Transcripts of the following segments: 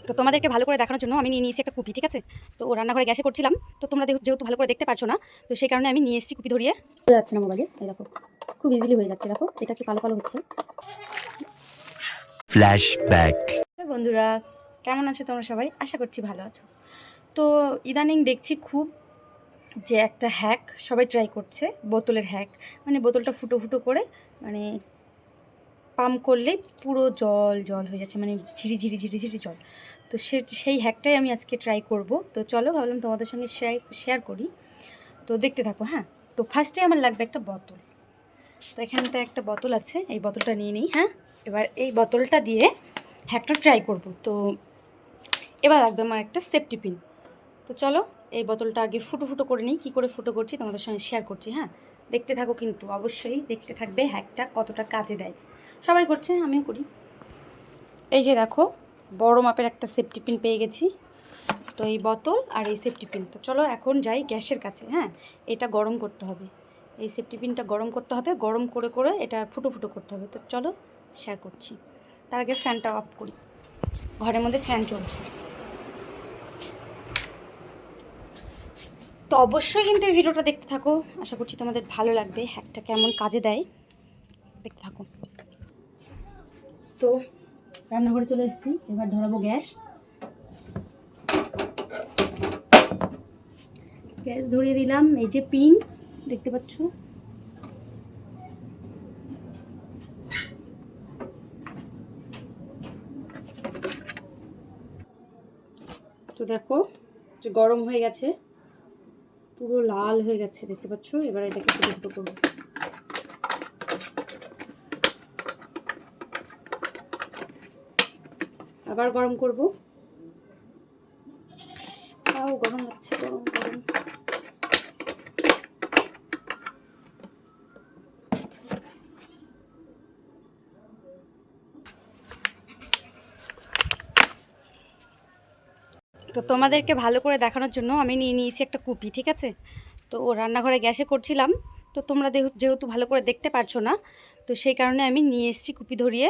তো তোমাদেরকে ভালো করে দেখানোর জন্য আমি নিয়ে নিয়েছি একটা কুপি, ঠিক আছে। তো ও রান্নাঘরে গ্যাসে করছিলাম, তো তোমরা যেহেতু ভালো করে দেখতে পারছো না, তো সেই কারণে আমি নিয়ে এসেছি কুপি ধরিয়ে। হয়ে যাচ্ছে না মোবাইলে, এই দেখো খুব ইজিলি হয়ে যাচ্ছে, দেখো এটা একটু কালো কালো হচ্ছে। ফ্ল্যাশব্যাক। বন্ধুরা কেমন আছো তোমরা সবাই? আশা করছি ভালো আছো। তো ইদানিং দেখছি খুব যে একটা হ্যাক সবাই ট্রাই করছে, বোতলের হ্যাক। মানে বোতলটা ফুটো ফুটো করে মানে পাম্প করলেই পুরো জল জল হয়ে যাচ্ছে, মানে ঝিরি ঝিরি ঝিরি ঝিরি জল। তো সেই হ্যাকটাই আমি আজকে ট্রাই করব। তো চলো ভাবলাম তোমাদের সঙ্গে শেয়ার করি, তো দেখতে থাকো। হ্যাঁ, তো ফার্স্টে আমার লাগবে একটা বোতল। তো এখানটা একটা বোতল আছে, এই বোতলটা নিয়ে নিই। হ্যাঁ, এবার এই বোতলটা দিয়ে হ্যাকটা ট্রাই করব। তো এবার লাগবে আমার একটা সেফটি পিন। তো চলো এই বোতলটা আগে ফুটো ফুটো করে নিই, কী করে ফুটো করছি তোমাদের সঙ্গে শেয়ার করছি। হ্যাঁ, দেখতে থাকো, কিন্তু অবশ্যই দেখতে থাকবে হ্যাকটা কতটা কাজে দেয়। সবাই করছে, আমিও করি। এই যে দেখো, বড় মাপের একটা সেফটি পিন পেয়ে গেছি। তো এই বোতল আর এই সেফটি পিন, তো চলো এখন যাই গ্যাসের কাছে। হ্যাঁ, এটা গরম করতে হবে, এই সেফটি পিনটা গরম করতে হবে, গরম করে করে এটা ফুটো ফুটো করতে হবে। তো চলো শেয়ার করছি। তার আগে ফ্যানটা অফ করি, ঘরের মধ্যে ফ্যান চলছে। তো অবশ্যই কিন্তু এই ভিডিওটা দেখতে থাকো, আশা করছি তোমাদের ভালো লাগবে, হ্যাকটা কেমন কাজে দেয় দেখতে থাকো। তো রান্নাঘরে চলে এসেছি, এবার ধরাবো গ্যাস। গ্যাস ধরিয়ে দিলাম, এই যে পিন দেখতে পাচ্ছ। তো দেখো যে গরম হয়ে গেছে, পুরো লাল হয়ে গেছে দেখতে পাচ্ছ। এবার এটাকে ফুটো ফুটো করবো, আবার গরম করব। তাও গরম লাগছে, গরম গরম। তো তোমাদেরকে ভালো করে দেখানোর জন্য আমি নিয়ে নিয়েছি একটা কুপি, ঠিক আছে। তো ও রান্নাঘরে গ্যাসে করছিলাম, তো তোমরা যেহেতু ভালো করে দেখতে পারছো না, তো সেই কারণে আমি নিয়ে এসেছি কুপি ধরিয়ে।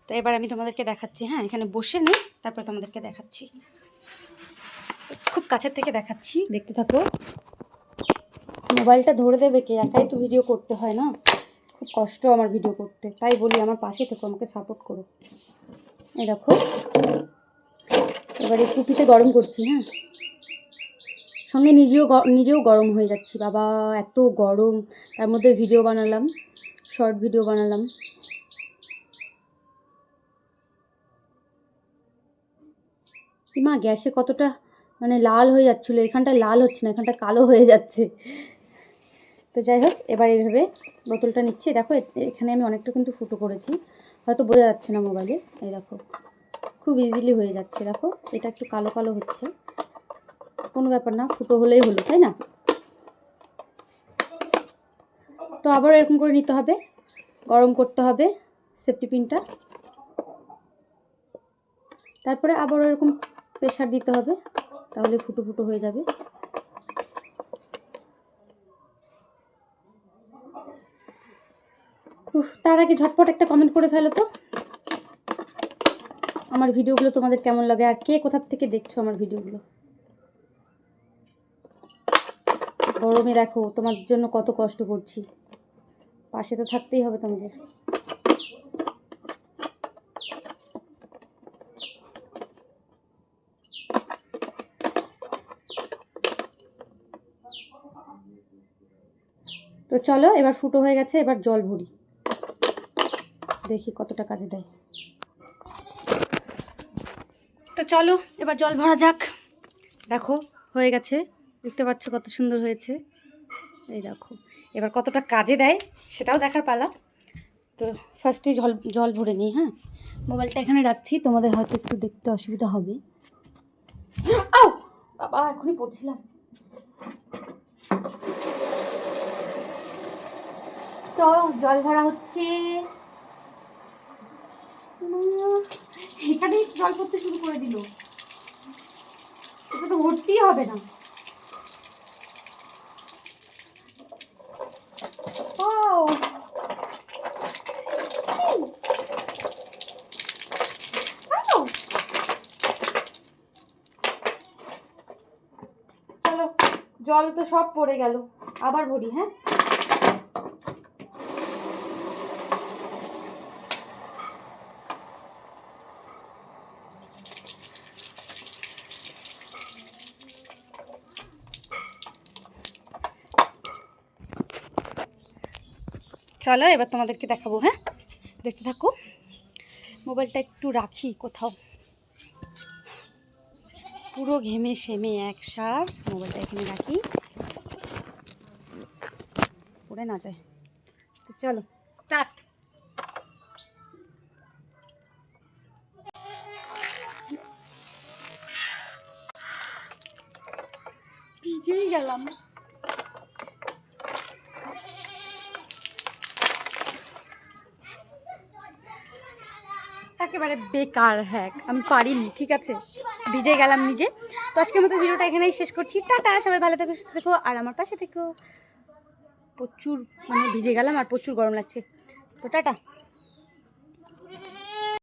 তো এবার আমি তোমাদেরকে দেখাচ্ছি। হ্যাঁ, এখানে বসে নিই, তারপর তোমাদেরকে দেখাচ্ছি, খুব কাছের থেকে দেখাচ্ছি, দেখতে থাকো। মোবাইলটা ধরে দেবে কে? একাই তো ভিডিও করতে হয় না, খুব কষ্ট আমার ভিডিও করতে, তাই বলি আমার পাশে থেকো, আমাকে সাপোর্ট করো। এই দেখো, এবার এই কুপিতে গরম করছি। হ্যাঁ, সঙ্গে নিজেও গরম হয়ে যাচ্ছি, বাবা এত গরম। তার মধ্যে ভিডিও বানালাম, শর্ট ভিডিও বানালাম। মা গ্যাসে কতটা মানে লাল হয়ে যাচ্ছিলো, এখানটা লাল হচ্ছে না, এখানটা কালো হয়ে যাচ্ছে। তো যাই হোক, এবার এইভাবে বোতলটা নিচ্ছি। দেখো এখানে আমি অনেকটা কিন্তু ফুটো করেছি, হয়তো বোঝা যাচ্ছে না মোবাইলে। এই দেখো খুব ইজিলি হয়ে যাচ্ছে, দেখো এটা একটু কালো কালো হচ্ছে, কোনো ব্যাপার না, ফুটো হলেই হলো, তাই না? তো আবার এরকম করে নিতে হবে, গরম করতে হবে সেফটি পিনটা, তারপরে আবার এরকম প্রেসার দিতে হবে, তাহলে ফুটো ফুটো হয়ে যাবে। তার আগে ঝটপট একটা কমেন্ট করে ফেলো তো, আমার ভিডিওগুলো তোমাদের কেমন লাগে, আর কে কোথা থেকে দেখছো আমার ভিডিওগুলো। গরমে দেখো তোমার জন্য কত কষ্ট করছি, পাশে তো থাকতেই হবে তোমাদের। তো চলো এবার ফুটো হয়ে গেছে, এবার জল ভরি, দেখি কতটা কাজে দেয়। তো চলো এবার জল ভরা যাক। দেখো হয়ে গেছে, দেখতে পাচ্ছ কত সুন্দর হয়েছে। এই দেখো এবার কতটা কাজে দেয় সেটাও দেখার পালা। তো ফার্স্টে জল জল ভরে নিই। হ্যাঁ, মোবাইলটা এখানে রাখছি, তোমাদের হয়তো একটু দেখতে অসুবিধা হবে। আও বাবা, এখনই পড়ছিলাম। তো জল ভরা হচ্ছে, এখানেই জল পড়তে শুরু করে দিল, এটা তো ভর্তিই হবে না। ও জল তো সব পড়ে গেল, আবার ভরি। হ্যাঁ, চলো এবার তোমাদেরকে দেখাবো। হ্যাঁ, দেখতে থাকো। মোবাইলটা একটু রাখি কোথাও, পুরো ঘেমে সেমে এক সার। মোবাইলটা এখানে রাখি, পড়ে না যায়। তো চলো স্টার্ট। ভিজেই গেলাম। একেবারে বেকার হ্যাক, আমি পারিনি, ঠিক আছে, ভিজে গেলাম নিজে। তো আজকের মতো ভিডিওটা এখানেই শেষ করছি। টাটা, সবাই ভালো থেকো, সুস্থ থেকো, আর আমার পাশে থেকো। প্রচুর ভিজে গেলাম আর প্রচুর গরম লাগছে। তো টাটা।